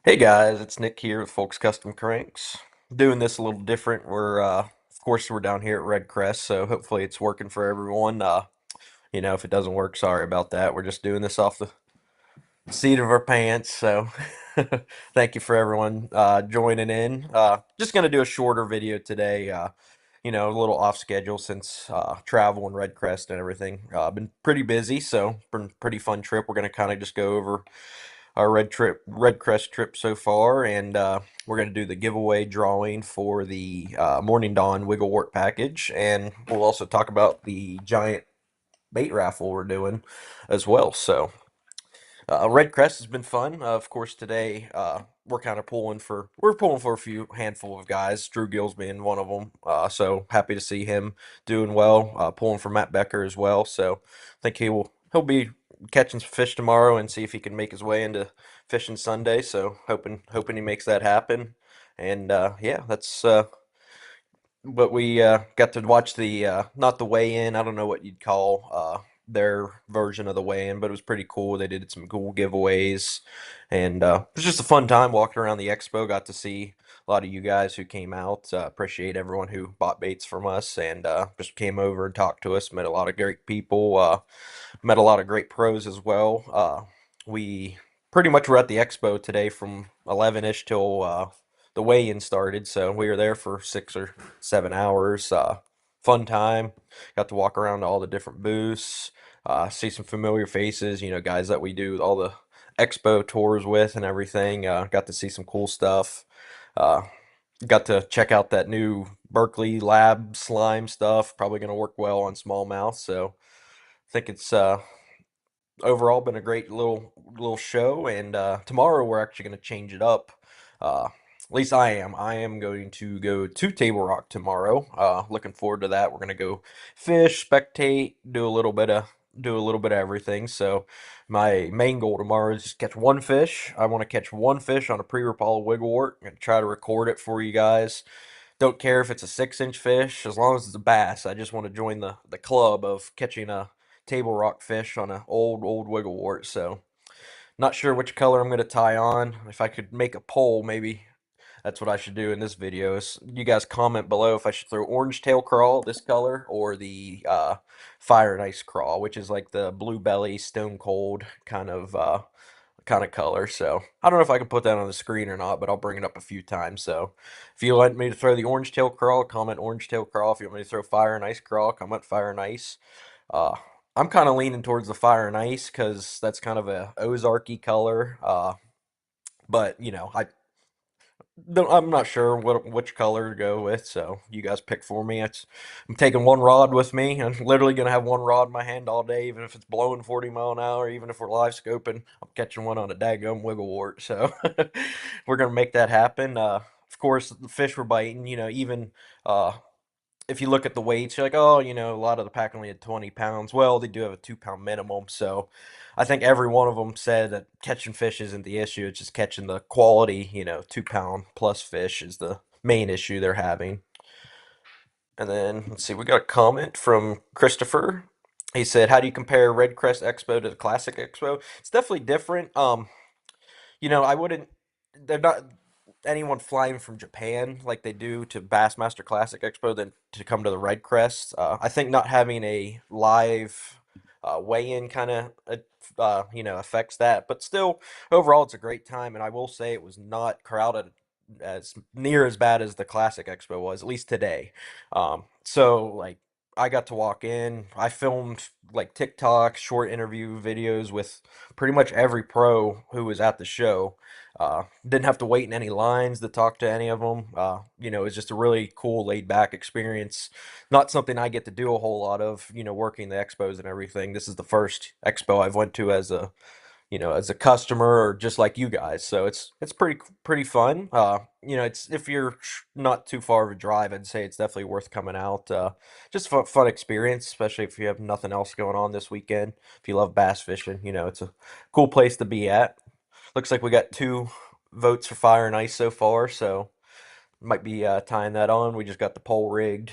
Hey guys, it's Nick here with Folks Custom Cranks. Doing this a little different. Of course, we're down here at RedCrest, so hopefully it's working for everyone. If it doesn't work, sorry about that. We're just doing this off the seat of our pants, so thank you for everyone joining in. Just gonna do a shorter video today. A little off schedule since travel and RedCrest and everything. Been pretty busy, so been a pretty fun trip. We're gonna kind of just go over our RedCrest trip so far, and we're going to do the giveaway drawing for the Morning Dawn Wigglewort package, and we'll also talk about the giant bait raffle we're doing as well. So RedCrest has been fun. Of course, today we're pulling for a few handful of guys. Drew Gills being one of them. So happy to see him doing well. Pulling for Matt Becker as well. So I think he'll be catching some fish tomorrow and see if he can make his way into fishing Sunday. So hoping he makes that happen. And yeah, that's but we got to watch the not the weigh-in. I don't know what you'd call their version of the weigh-in, but it was pretty cool. They did some cool giveaways, and it was just a fun time walking around the expo. Got to see a lot of you guys who came out. Appreciate everyone who bought baits from us and just came over and talked to us. Met a lot of great people. Met a lot of great pros as well. We pretty much were at the expo today from 11ish till the weigh-in started, so we were there for 6 or 7 hours. Fun time. Got to walk around to all the different booths, see some familiar faces. Guys that we do all the expo tours with and everything. Got to see some cool stuff. Uh, got to check out that new Berkeley Lab slime stuff. Probably going to work well on smallmouth. So I think it's overall been a great little show, and tomorrow we're actually going to change it up. At least I am. I am going to go to Table Rock tomorrow. Looking forward to that. We're going to go fish, spectate, do a little bit of everything. So my main goal tomorrow is just catch one fish. I want to catch one fish on a pre-Rapala wigglewort. I'm going to try to record it for you guys. Don't care if it's a 6-inch fish, as long as it's a bass. I just want to join the club of catching a table rock fish on an old wigglewort. So not sure which color I'm going to tie on. If I could make a poll, maybe that's what I should do in this video. Is you guys comment below if I should throw orange tail crawl, this color, or the fire and ice crawl, which is like the blue belly, stone cold kind of color. So I don't know if I can put that on the screen or not, but I'll bring it up a few times. So if you want me to throw the orange tail crawl, comment orange tail crawl. If you want me to throw fire and ice crawl, comment fire and ice. Uh, I'm kind of leaning towards the fire and ice because that's kind of a Ozarky color. But I'm not sure which color to go with, so you guys pick for me. I'm taking one rod with me. I'm literally gonna have one rod in my hand all day, even if it's blowing 40 mile an hour, even if we're live scoping. I'm catching one on a daggum wigglewort, so we're gonna make that happen. Of course, the fish we're biting, even uh, if you look at the weights, you're like, oh, a lot of the pack only had 20 pounds. Well, they do have a 2 pound minimum. So I think every one of them said that catching fish isn't the issue. It's just catching the quality, 2 pound plus fish is the main issue they're having. And then let's see, we got a comment from Christopher. He said, how do you compare RedCrest Expo to the Classic Expo? It's definitely different. I wouldn't, they're not anyone flying from Japan like they do to Bassmaster Classic Expo than to come to the Red Crest. I think not having a live weigh-in kind of affects that, but still overall it's a great time, and I will say it was not crowded as near as bad as the Classic Expo was, at least today. So like I got to walk in. I filmed like TikTok short interview videos with pretty much every pro who was at the show. Didn't have to wait in any lines to talk to any of them. It was just a really cool, laid back experience. Not something I get to do a whole lot of, working the expos and everything. This is the first expo I've went to as a customer or just like you guys. So it's pretty fun. It's if you're not too far of a drive, I'd say it's definitely worth coming out. Just a fun experience, especially if you have nothing else going on this weekend. If you love bass fishing, it's a cool place to be at. Looks like we got 2 votes for fire and ice so far, so might be tying that on. We just got the pole rigged.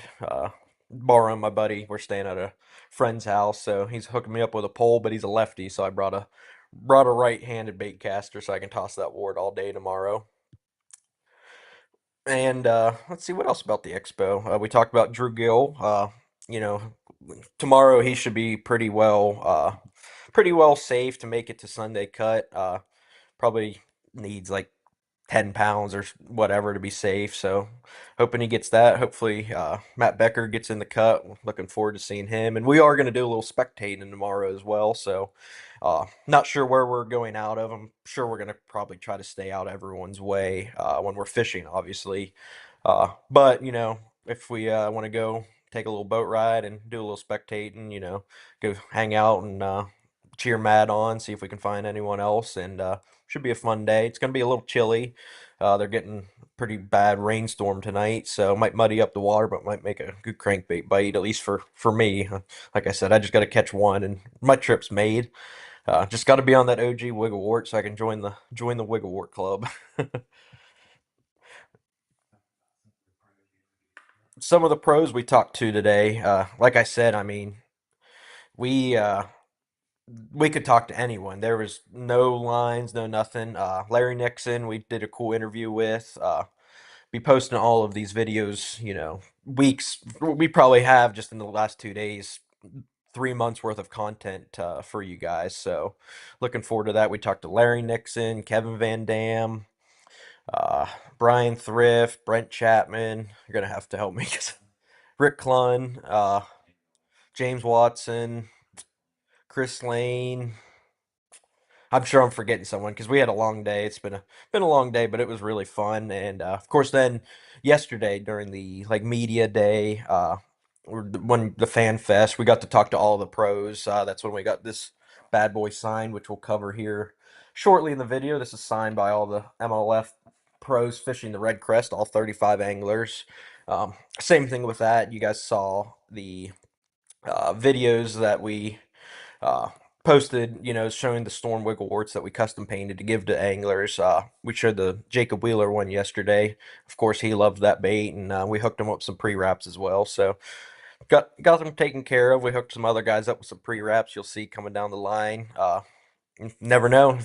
Borrowing my buddy. We're staying at a friend's house, so he's hooking me up with a pole, but he's a lefty, so I brought a brought a right-handed bait caster so I can toss that ward all day tomorrow. And let's see what else about the expo. We talked about Drew Gill. You know, tomorrow he should be pretty well safe to make it to Sunday cut. Probably needs like 10 pounds or whatever to be safe. So hoping he gets that. Hopefully Matt Becker gets in the cut. Looking forward to seeing him. And we are going to do a little spectating tomorrow as well. So not sure where we're going out of. I'm sure we're going to probably try to stay out everyone's way when we're fishing, obviously. But, if we want to go take a little boat ride and do a little spectating, go hang out and cheer Matt on, see if we can find anyone else. And should be a fun day. It's going to be a little chilly. They're getting pretty bad rainstorm tonight, so might muddy up the water, but might make a good crankbait bite, at least for me. Like I said, I just got to catch one, and my trip's made. Just got to be on that OG Wigglewort so I can join the Wigglewort club. Some of the pros we talked to today, like I said, I mean, we we could talk to anyone. There was no lines, no nothing. Larry Nixon, we did a cool interview with. Be posting all of these videos, weeks. We probably have just in the last 2 days, 3 months worth of content for you guys. So looking forward to that. We talked to Larry Nixon, Kevin Van Dam, uh, Brian Thrift, Brent Chapman. You're gonna have to help me. Rick Clunn, James Watson, Chris Lane. I'm sure I'm forgetting someone because we had a long day. It's been a long day, but it was really fun. And of course, then yesterday during the like media day, when the fan fest, we got to talk to all the pros. That's when we got this bad boy signed, which we'll cover here shortly in the video. This is signed by all the MLF pros fishing the RedCrest, all 35 anglers. Same thing with that. You guys saw the videos that we uh, posted, showing the Storm Wiggle warts that we custom painted to give to anglers. We showed the Jacob Wheeler one yesterday. Of course, he loved that bait, and we hooked him up some pre-wraps as well. So got them taken care of. We hooked some other guys up with some pre-wraps. You'll see coming down the line. Never know.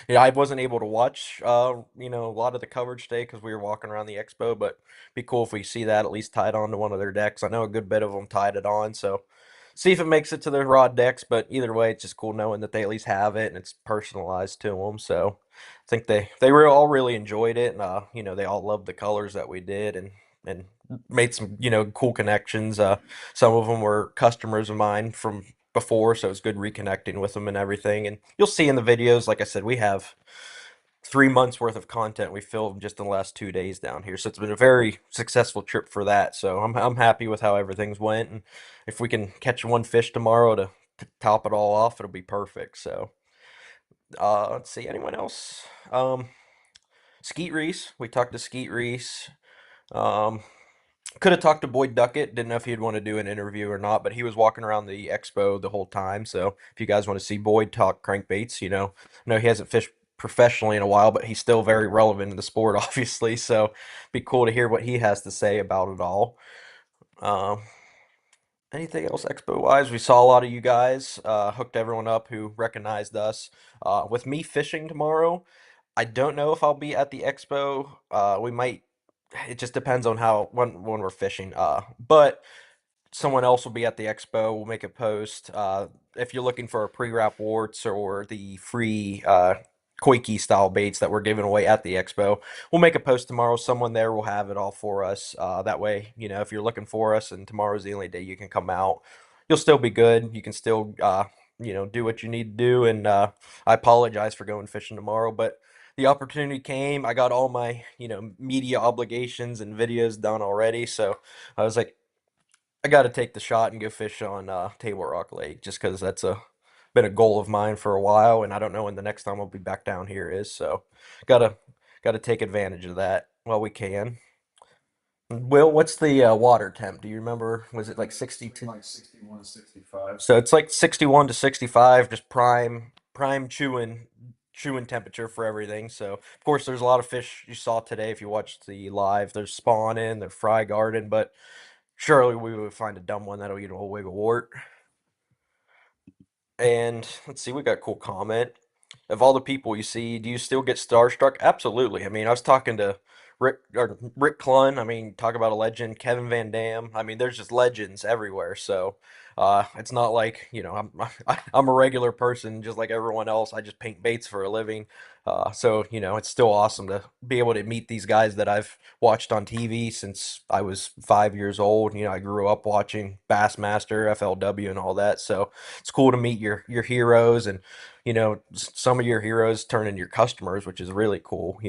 I wasn't able to watch, a lot of the coverage today because we were walking around the expo. But it'd be cool if we see that at least tied on to one of their decks. I know a good bit of them tied it on, so see if it makes it to their rod decks. But either way, it's just cool knowing that they at least have it and it's personalized to them. So I think they were all really enjoyed it, and they all loved the colors that we did, and made some cool connections. Some of them were customers of mine from before, so it's good reconnecting with them and everything. And you'll see in the videos, like I said, we have 3 months worth of content we filmed just in the last 2 days down here. So it's been a very successful trip for that. So I'm happy with how everything's went. And if we can catch one fish tomorrow to top it all off, it'll be perfect. So let's see, anyone else? Skeet Reese. We talked to Skeet Reese. Um, could have talked to Boyd Duckett. Didn't know if he'd want to do an interview or not, but he was walking around the expo the whole time. So if you guys want to see Boyd talk crankbaits, I know he hasn't fished professionally in a while, but he's still very relevant in the sport, obviously. So be cool to hear what he has to say about it all. Um, Anything else expo wise? We saw a lot of you guys, hooked everyone up who recognized us. With me fishing tomorrow, I don't know if I'll be at the expo. We might. It just depends on how when we're fishing. But someone else will be at the expo. We'll make a post. If you're looking for a pre-wrap warts or the free Koiki style baits that we're giving away at the expo, we'll make a post tomorrow. Someone there will have it all for us. That way, if you're looking for us and tomorrow's the only day you can come out, you'll still be good. You can still, do what you need to do. And I apologize for going fishing tomorrow, but the opportunity came. I got all my, media obligations and videos done already. So I was like, I got to take the shot and go fish on Table Rock Lake just because that's been a goal of mine for a while, and I don't know when the next time I'll be back down here is. So, gotta gotta take advantage of that while we can. Will, what's the water temp? Do you remember? Was it like Something 62? like 61, 65. So it's like 61 to 65, just prime chewing temperature for everything. So of course there's a lot of fish you saw today if you watched the live. There's spawning, they're fry garden, but surely we would find a dumb one that'll eat a whole wig of wart. And let's see, we got a cool comment. of all the people you see, do you still get starstruck? Absolutely. I mean, I was talking to Rick Clunn. I mean, talk about a legend. Kevin Van Dam. I mean, there's just legends everywhere. So it's not like I'm a regular person just like everyone else. I just paint baits for a living. So it's still awesome to be able to meet these guys that I've watched on TV since I was 5 years old. I grew up watching Bassmaster, FLW, and all that. So it's cool to meet your heroes, and some of your heroes turn into your customers, which is really cool.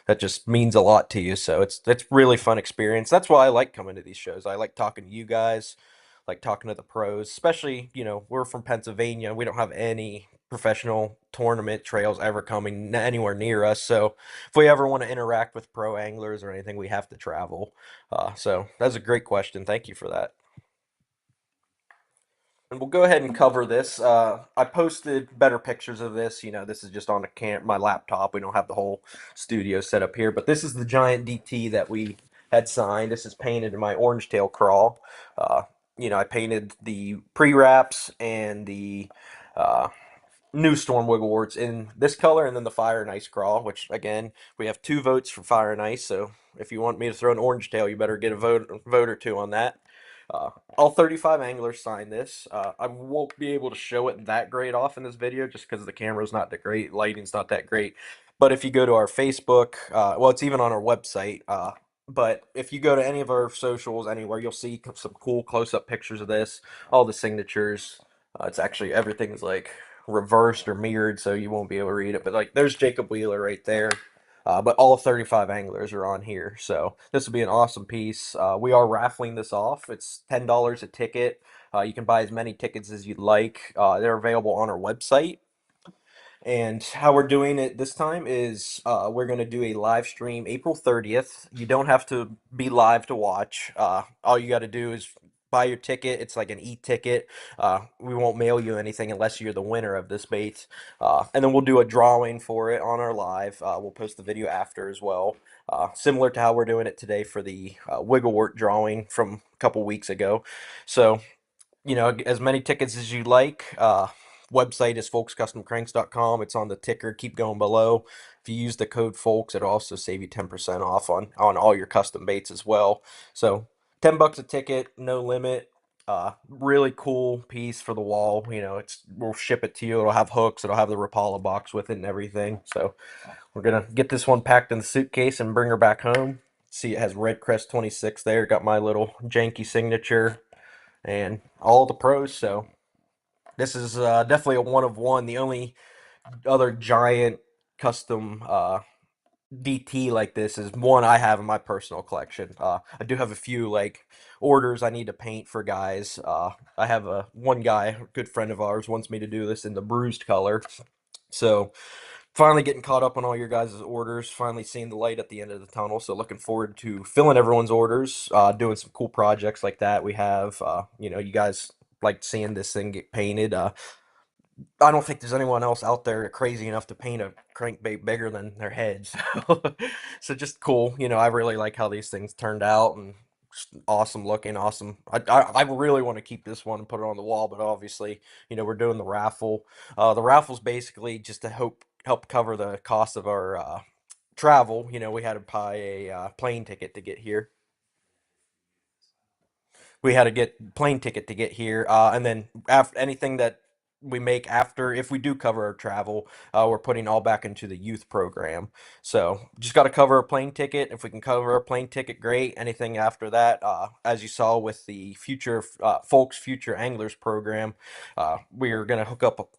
That just means a lot to you. So it's really fun experience. That's why I like coming to these shows. I like talking to you guys, like talking to the pros, especially, we're from Pennsylvania. We don't have any professional tournament trails ever coming anywhere near us. So if we ever want to interact with pro anglers or anything, we have to travel. So that's a great question. Thank you for that. And we'll go ahead and cover this. I posted better pictures of this. This is just on my laptop. We don't have the whole studio set up here, but this is the giant DT that we had signed. This is painted in my orange tail crawl. Uh, I painted the pre-wraps and the uh, new Storm Wiggle Warts in this color, and then the Fire and Ice crawl, which again, we have 2 votes for Fire and Ice. So if you want me to throw an orange tail, you better get a vote or two on that. All 35 anglers signed this. I won't be able to show it that great off in this video just because the camera's not that great, lighting's not that great. But if you go to our Facebook, well, it's even on our website. But if you go to any of our socials anywhere, you'll see some cool close-up pictures of this, all the signatures. It's actually everything's like reversed or mirrored, so you won't be able to read it. But like, there's Jacob Wheeler right there. But all 35 anglers are on here, so this will be an awesome piece. We are raffling this off. It's $10 a ticket. You can buy as many tickets as you'd like. They're available on our website. And how we're doing it this time is we're going to do a live stream April 30th. You don't have to be live to watch. All you got to do is buy your ticket. It's like an e-ticket. We won't mail you anything unless you're the winner of this bait. And then we'll do a drawing for it on our live. We'll post the video after as well. Similar to how we're doing it today for the Wigglewort drawing from a couple weeks ago. So as many tickets as you like. Website is folkscustomcranks.com. It's on the ticker. Keep going below. If you use the code folks, it'll also save you 10% off on all your custom baits as well. So $10 a ticket, no limit. Really cool piece for the wall. We'll ship it to you. It'll have hooks. It'll have the Rapala box with it and everything. So we're gonna get this one packed in the suitcase and bring her back home. See, it has RedCrest 26 there. Got my little janky signature and all the pros. So this is definitely a one of one. The only other giant custom DT like this is one I have in my personal collection. I do have a few like orders I need to paint for guys. I have one guy, a good friend of ours, wants me to do this in the bruised color. So finally getting caught up on all your guys' orders, finally seeing the light at the end of the tunnel. So looking forward to filling everyone's orders, doing some cool projects like that. We have, you guys like seeing this thing get painted. I don't think there's anyone else out there crazy enough to paint a crankbait bigger than their head. So just cool. I really like how these things turned out and just awesome looking, awesome. I really want to keep this one and put it on the wall, but obviously, we're doing the raffle. The raffle's basically just to help cover the cost of our travel. We had to buy a plane ticket to get here. We had to get plane ticket to get here, and then after anything that we make after, if we do cover our travel, we're putting all back into the youth program. So just got to cover a plane ticket. If we can cover a plane ticket, great. Anything after that, as you saw with the future folks future anglers program, we are going to hook up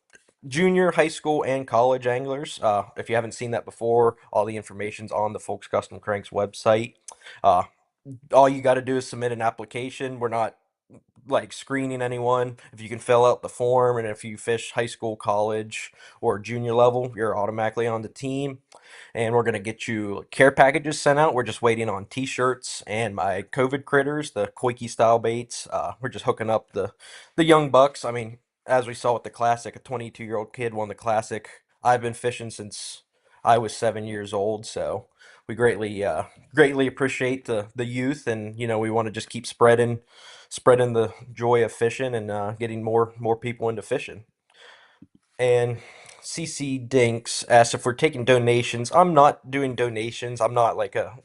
junior, high school, and college anglers. If you haven't seen that before, all the information's on the Folks Custom Cranks website. Uh, all you got to do is submit an application. We're not like screening anyone. If you can fill out the form, and if you fish high school, college, or junior level, you're automatically on the team. And we're gonna get you care packages sent out. We're just waiting on T-shirts and my COVID critters, the Koiki style baits. We're just hooking up the young bucks. I mean, as we saw with the classic, a 22-year-old kid won the classic. I've been fishing since I was 7 years old, so we greatly appreciate the youth, and we want to just keep spreading the joy of fishing and getting more people into fishing. And CC Dinks asked if we're taking donations. I'm not doing donations. I'm not like a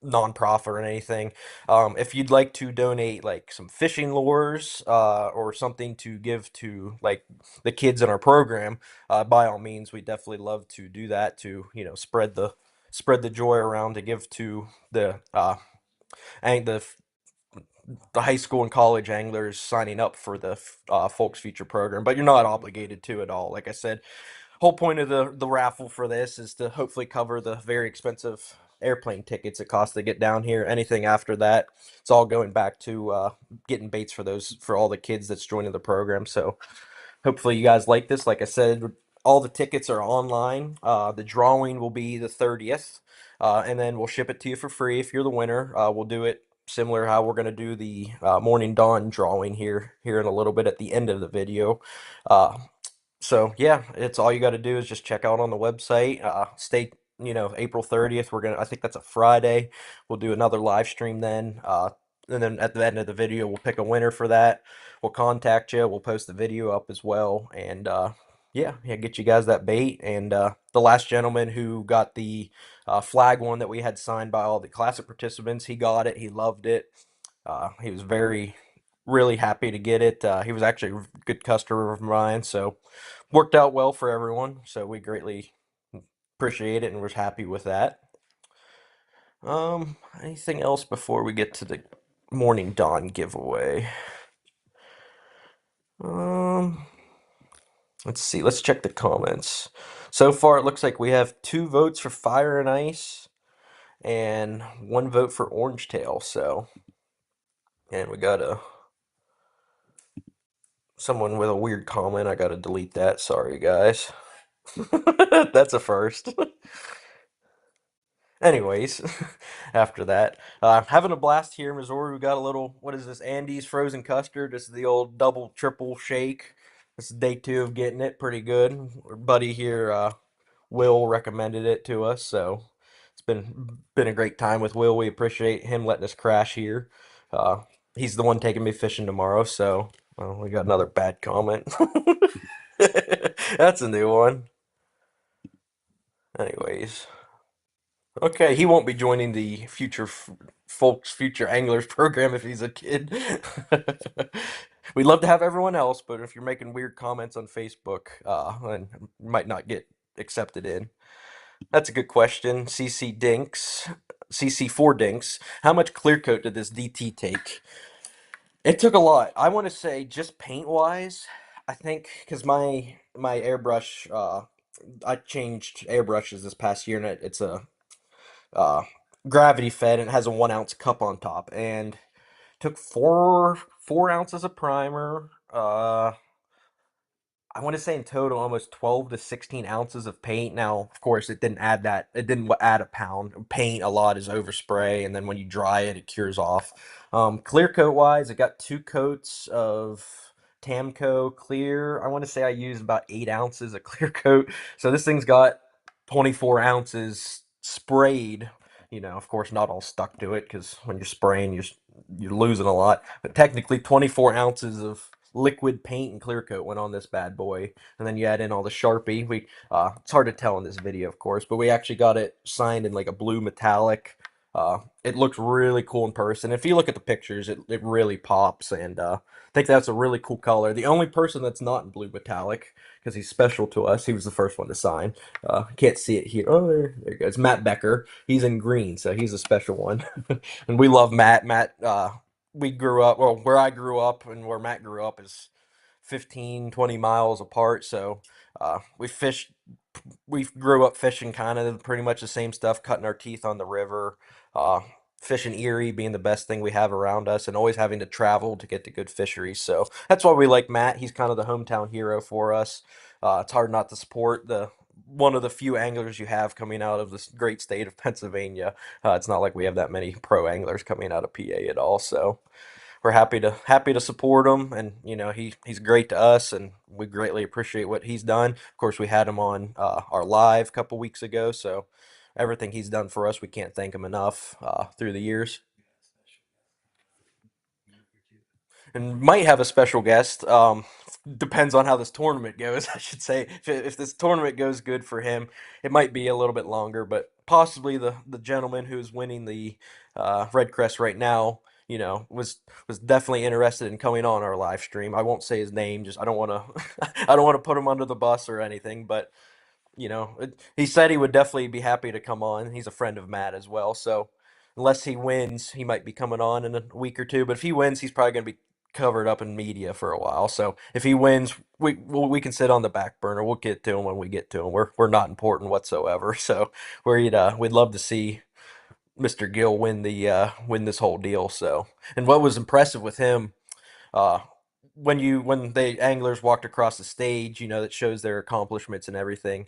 nonprofit or anything. If you'd like to donate like some fishing lures or something to give to like the kids in our program, by all means, we definitely love to do that to spread the joy around to give to the the high school and college anglers signing up for the Folks Future program. But you're not obligated to at all. Like I said, whole point of the raffle for this is to hopefully cover the very expensive airplane tickets it costs to get down here. Anything after that, it's all going back to getting baits for all the kids that's joining the program. So hopefully you guys like this. Like I said, all the tickets are online. The drawing will be the 30th, and then we'll ship it to you for free if you're the winner. We'll do it similar how we're going to do the Morning Dawn drawing here in a little bit at the end of the video. Uh, so yeah, it's all you got to do is just check out on the website. April 30th. I think that's a Friday. We'll do another live stream then. And then at the end of the video, we'll pick a winner for that. We'll contact you. We'll post the video up as well. And yeah, get you guys that bait. And the last gentleman who got the flag one that we had signed by all the classic participants, he got it. He loved it. He was really happy to get it. He was actually a good customer of mine, so worked out well for everyone. So we greatly appreciate it and was happy with that. Anything else before we get to the Morning Dawn giveaway? Um, let's see. Let's check the comments. So far, it looks like we have 2 votes for Fire and Ice and 1 vote for Orange Tail. So, and we got someone with a weird comment. I gotta delete that. Sorry, guys. That's a first. Anyways, after that, having a blast here in Missouri. We got a little, what is this, Andy's frozen custard. This is the old double, triple shake. This is day 2 of getting it. Pretty good. Our buddy here, Will, recommended it to us, so it's been a great time with Will. We appreciate him letting us crash here. Uh, he's the one taking me fishing tomorrow, so we got another bad comment. That's a new one. Anyways. Okay, he won't be joining the Folks Future Anglers program if he's a kid. We'd love to have everyone else, but if you're making weird comments on Facebook, then might not get accepted in. That's a good question. CC4 Dinks. How much clear coat did this DT take? It took a lot. I want to say just paint wise. I think because my airbrush, I changed airbrushes this past year, and it's a uh, gravity fed and it has a 1 ounce cup on top and took four ounces of primer. I want to say in total almost 12 to 16 ounces of paint. Now, of course, it didn't add that. It didn't add a pound. Paint a lot is overspray, and then when you dry it, it cures off. Clear coat wise, it got 2 coats of Tamco clear. I want to say I used about 8 ounces of clear coat. So this thing's got 24 ounces sprayed. Of course, not all stuck to it because when you're spraying, you're losing a lot. But technically, 24 ounces of liquid paint and clear coat went on this bad boy, and then you add in all the Sharpie. It's hard to tell in this video, of course, but we actually got it signed in like a blue metallic. It looks really cool in person. If you look at the pictures, it really pops, and I think that's a really cool color. The only person that's not in blue metallic, because he's special to us, he was the first one to sign. Can't see it here. Oh, there it goes. Matt Becker. He's in green, so he's a special one. And we love Matt. We grew up, well, where I grew up and where Matt grew up is 15, 20 miles apart. So we grew up fishing kind of pretty much the same stuff, cutting our teeth on the river, uh, fishing Erie being the best thing we have around us, and always having to travel to get to good fisheries. So that's why we like Matt. He's kind of the hometown hero for us. It's hard not to support the one of the few anglers you have coming out of this great state of Pennsylvania. It's not like we have that many pro anglers coming out of PA at all. So we're happy to support him, and he's great to us, and we greatly appreciate what he's done. Of course, we had him on our live a couple weeks ago, so everything he's done for us, we can't thank him enough through the years. and might have a special guest. Depends on how this tournament goes, I should say. If this tournament goes good for him, it might be a little bit longer, but possibly the gentleman who's winning the RedCrest right now, was definitely interested in coming on our live stream. I won't say his name, just I don't want to I don't want to put him under the bus or anything, but he said he would definitely be happy to come on. He's a friend of Matt as well, so unless he wins, he might be coming on in a week or two. But if he wins, he's probably going to be covered up in media for a while. So if he wins, we can sit on the back burner. We'll get to him when we get to him. We're not important whatsoever. So we'd love to see Mr. Gill win this whole deal. So, and what was impressive with him, uh, when the anglers walked across the stage, that shows their accomplishments and everything.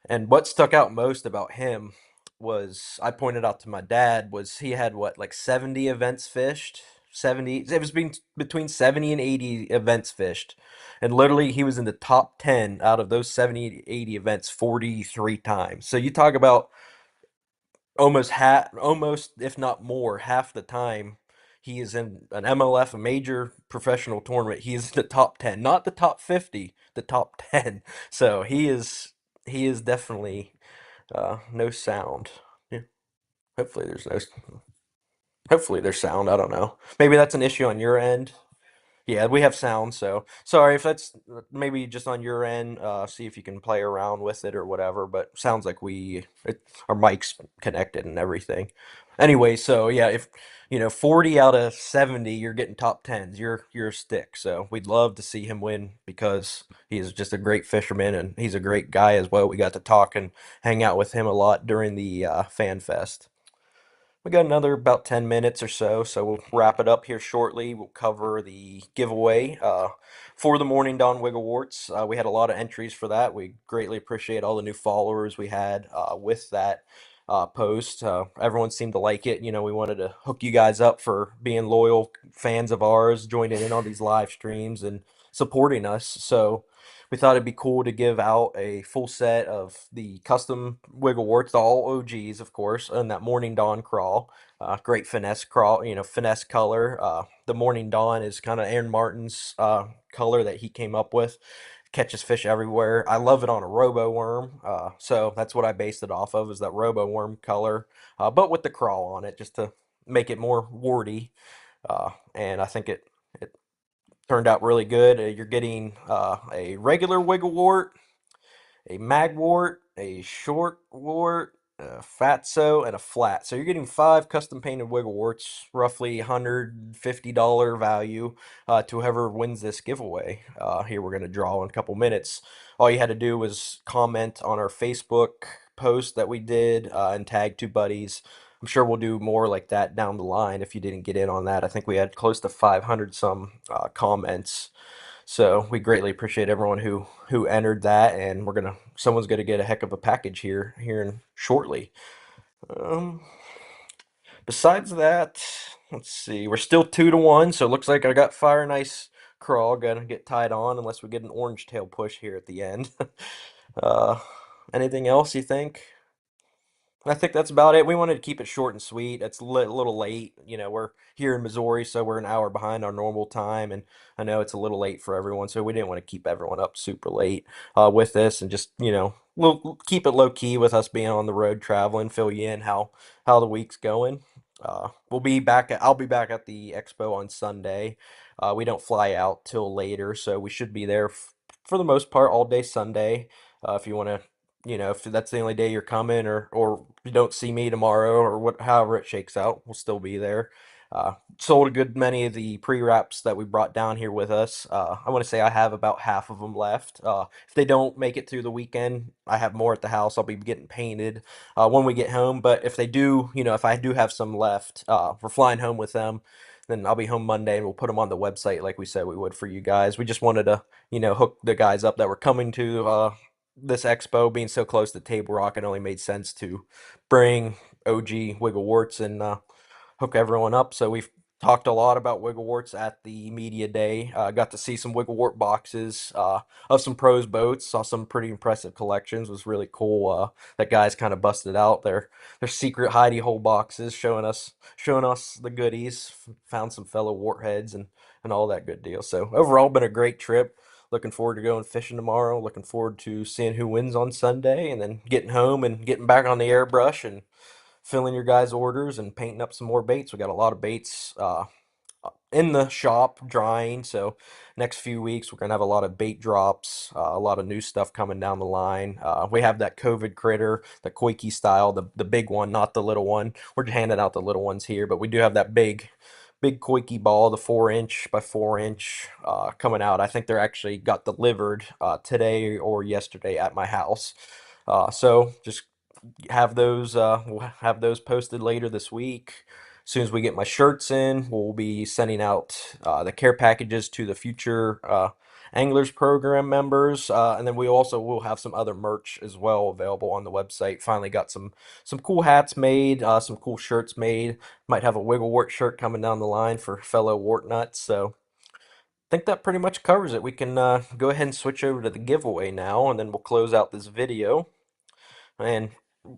And what stuck out most about him was I pointed out to my dad was he had what, like 70 events fished? 70, it was between 70 and 80 events fished. And literally he was in the top 10 out of those 70 80 events 43 times. So you talk about almost if not more, half the time he is in an MLF, a major professional tournament. He is in the top 10, not the top 50, the top 10. So he is definitely no sound. Yeah. Hopefully there's no. Hopefully there's sound. I don't know. Maybe that's an issue on your end. Yeah, we have sound, so sorry if that's maybe just on your end. See if you can play around with it or whatever. But sounds like our mics connected and everything. Anyway, so yeah, if 40 out of 70, you're getting top tens. You're a stick. So we'd love to see him win because he is just a great fisherman and he's a great guy as well. We got to talk and hang out with him a lot during the fan fest. We got another about 10 minutes or so, so we'll wrap it up here shortly. We'll cover the giveaway for the Morning Dawn Wiggleworts. We had a lot of entries for that. We greatly appreciate all the new followers we had with that post. Everyone seemed to like it. We wanted to hook you guys up for being loyal fans of ours, joining in on these live streams and supporting us. So we thought it'd be cool to give out a full set of the custom wiggle warts, all OGs, of course, and that Morning Dawn crawl. Great finesse crawl, finesse color. The Morning Dawn is kind of Aaron Martin's color that he came up with. Catches fish everywhere. I love it on a robo worm, so that's what I based it off of, is that robo worm color, but with the crawl on it, just to make it more warty. And I think it turned out really good. You're getting a regular wigglewort, a magwort, a short wart, a fatso, and a flat. So you're getting five custom painted wiggleworts, roughly $150 value to whoever wins this giveaway. Here we're going to draw in a couple minutes. All you had to do was comment on our Facebook post that we did and tag two buddies. I'm sure we'll do more like that down the line if you didn't get in on that. I think we had close to 500 some comments. So we greatly appreciate everyone who entered that, and someone's gonna get a heck of a package here in shortly. Um, Besides that, let's see, we're still 2-1, so it looks like I got Fire and Ice Crawl gonna get tied on unless we get an orange tail push here at the end. uh, Anything else you think? I think that's about it. We wanted to keep it short and sweet. It's a little late. We're here in Missouri, so we're an hour behind our normal time, and I know it's a little late for everyone, so we didn't want to keep everyone up super late with this, and just we'll keep it low key with us being on the road traveling. Fill you in how the week's going. We'll be back. I'll be back at the expo on Sunday. We don't fly out till later, so we should be there for the most part all day Sunday. If you want to, if that's the only day you're coming, or you don't see me tomorrow, or however it shakes out, we'll still be there. Sold a good many of the pre-wraps that we brought down here with us. I want to say I have about half of them left. If they don't make it through the weekend, I have more at the house. I'll be getting painted when we get home. But if they do, if I do have some left, we're flying home with them. Then I'll be home Monday, and we'll put them on the website like we said we would for you guys. We just wanted to, hook the guys up that were coming to this expo. Being so close to Table Rock, it only made sense to bring OG Wiggle Warts and hook everyone up. So we talked a lot about Wiggleworts at the media day. Got to see some Wigglewort boxes of some pros boats. Saw some pretty impressive collections. Was really cool. That guys kind of busted out their secret hidey hole boxes, showing us the goodies. Found some fellow wartheads and all that good deal. So overall, been a great trip. Looking forward to going fishing tomorrow. Looking forward to seeing who wins on Sunday, and then getting home and getting back on the airbrush and filling your guys' orders and painting up some more baits. We got a lot of baits in the shop drying. So next few weeks we're gonna have a lot of bait drops, a lot of new stuff coming down the line. We have that COVID critter, the Koiki style, the big one, not the little one. We're handing out the little ones here, but we do have that big Koiki ball, the 4 inch by 4 inch, coming out. I think they're actually got delivered today or yesterday at my house. So just we'll have those posted later this week. As soon as we get my shirts in, we'll be sending out the care packages to the future Anglers Program members, and then we also will have some other merch as well available on the website. Finally got some cool hats made, some cool shirts made. Might have a Wigglewort shirt coming down the line for fellow wart nuts. So I think that pretty much covers it. We can go ahead and switch over to the giveaway now, and then we'll close out this video. And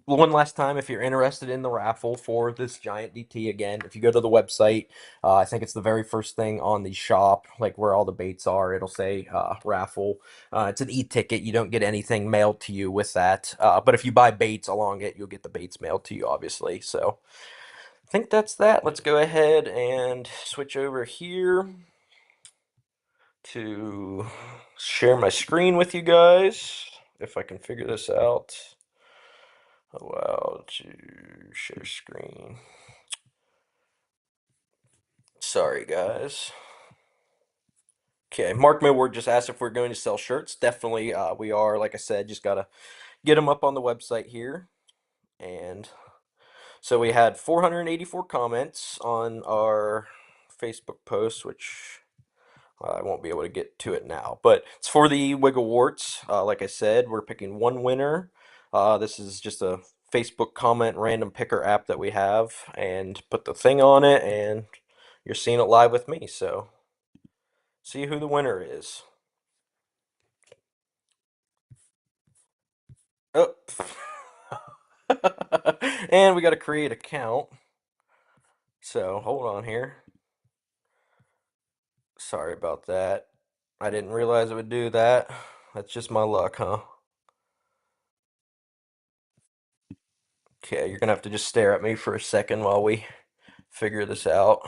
one last time, if you're interested in the raffle for this giant DT, again, if you go to the website, I think it's the very first thing on the shop, like where all the baits are, it'll say raffle. It's an e-ticket. You don't get anything mailed to you with that. But if you buy baits along it, you'll get the baits mailed to you, obviously. So I think that's that. Let's go ahead and switch over here to share my screen with you guys, if I can figure this out. Allow to share screen. Sorry, guys. Okay, Mark Millward just asked if we're going to sell shirts. Definitely, we are. Like I said, just gotta get them up on the website here. And so we had 484 comments on our Facebook post, which I won't be able to get to it now, but it's for the Wiggle Warts. Like I said, we're picking one winner. This is just a Facebook comment random picker app that we have, and put the thing on it, and you're seeing it live with me. So, see who the winner is. Oh, and we got to create an account. So, hold on here. Sorry about that. I didn't realize it would do that. That's just my luck, huh? Okay, you're gonna have to just stare at me for a second while we figure this out.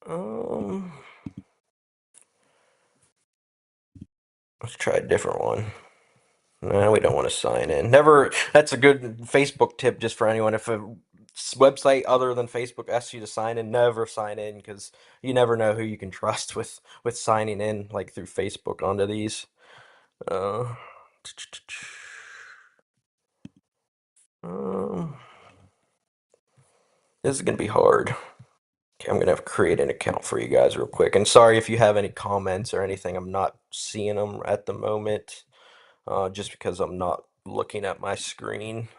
Um, let's try a different one. No, we don't want to sign in. Never. That's a good Facebook tip just for anyone. If a website other than Facebook asks you to sign in, never sign in because you never know who you can trust with signing in like through Facebook onto these. Uh, um, this is gonna be hard. Okay, I'm gonna have to create an account for you guys real quick. And sorry if you have any comments or anything. I'm not seeing them at the moment, just because I'm not looking at my screen.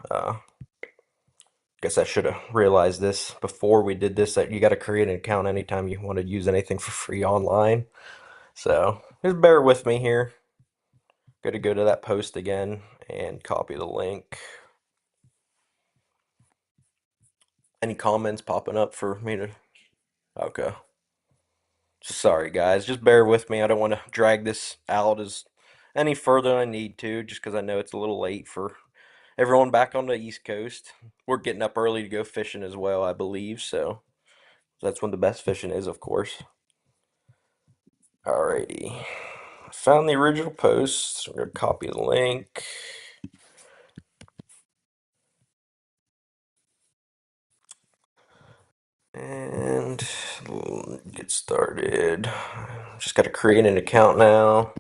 Guess I should have realized this before we did this, that you got to create an account anytime you want to use anything for free online. So just bear with me here. Got to go to that post again and copy the link. Any comments popping up for me to? Okay. Sorry, guys. Just bear with me. I don't want to drag this out as any further than I need to, just because I know it's a little late for everyone back on the East Coast. We're getting up early to go fishing as well, I believe. So that's when the best fishing is, of course. Alrighty. Found the original post. I'm going to copy the link. And get started. Just got to create an account now.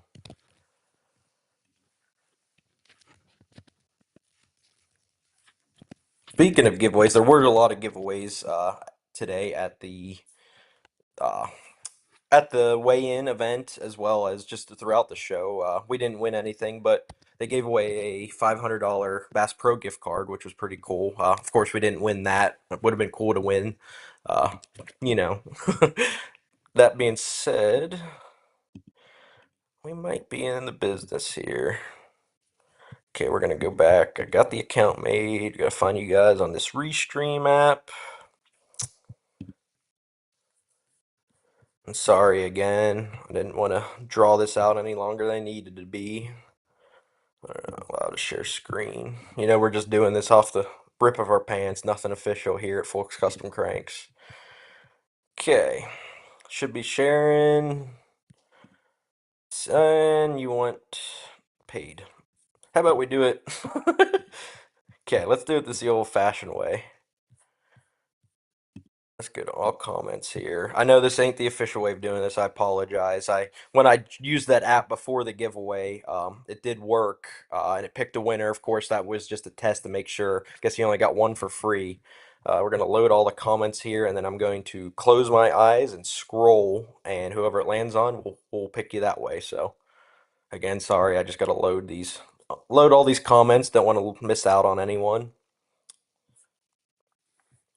Speaking of giveaways, there were a lot of giveaways today uh, at the weigh-in event, as well as just throughout the show. We didn't win anything, but they gave away a $500 Bass Pro gift card, which was pretty cool. Of course, we didn't win that. It would have been cool to win. Uh, you know. That being said, we might be in the business here. Okay, we're gonna go back. I got the account made. Gotta find you guys on this Restream app. I'm sorry again. I didn't want to draw this out any longer than I needed to be. Allow to share screen. We're just doing this off the rip of our pants. Nothing official here at Folks Custom Cranks. Okay, should be sharing. And you want paid. How about we do it? Okay, let's do it this the old-fashioned way. Let's go to all comments here. I know this ain't the official way of doing this. I apologize. When I used that app before the giveaway, it did work, and it picked a winner. Of course, that was just a test to make sure. Guess you only got one for free. We're gonna load all the comments here, and then I'm going to close my eyes and scroll, and whoever it lands on, we'll pick you that way. So again, sorry, I just gotta load all these comments. Don't want to miss out on anyone.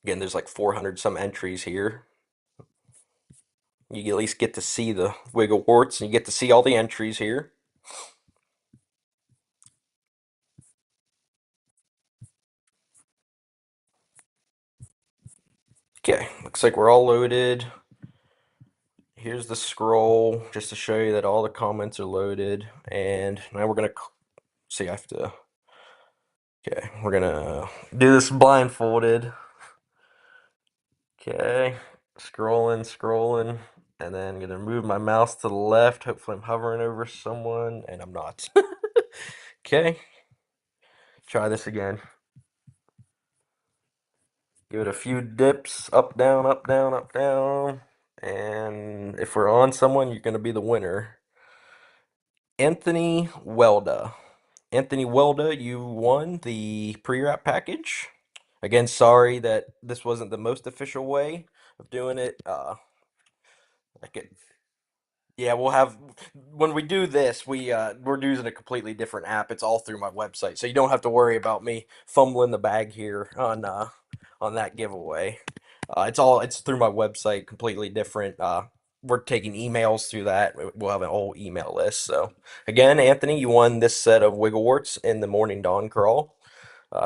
Again, there's like 400 some entries here. You at least get to see the wiggle warts, and you get to see all the entries here. Okay, looks like we're all loaded. Here's the scroll, just to show you that all the comments are loaded. And now we're gonna see. I have to. Okay, we're gonna do this blindfolded. Okay, scrolling, and then I'm gonna move my mouse to the left. Hopefully, I'm hovering over someone, and I'm not. Okay, try this again. Give it a few dips, up, down, up, down, up, down. And if we're on someone, you're going to be the winner. Anthony Welda. Anthony Welda, you won the pre-wrap package. Again, sorry that this wasn't the most official way of doing it. Like it, yeah, we'll have when we do this, we're using a completely different app. It's all through my website, so you don't have to worry about me fumbling the bag here on that giveaway. It's through my website, completely different. We're taking emails through that. We'll have an whole email list. So again, Anthony, you won this set of Wiggleworts in the Morning Dawn Crawl.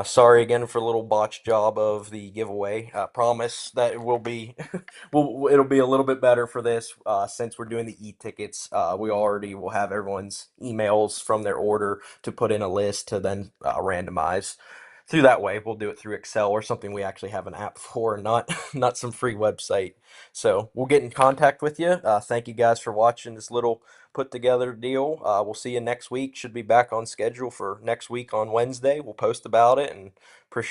Sorry again for a little botch job of the giveaway. Promise that it will be, it'll be a little bit better for this since we're doing the e-tickets. We already will have everyone's emails from their order to put in a list to then randomize. Through that way, we'll do it through Excel or something we actually have an app for, not not some free website. So we'll get in contact with you. Thank you guys for watching this little put together deal. We'll see you next week. Should be back on schedule for next week on Wednesday. We'll post about it and appreciate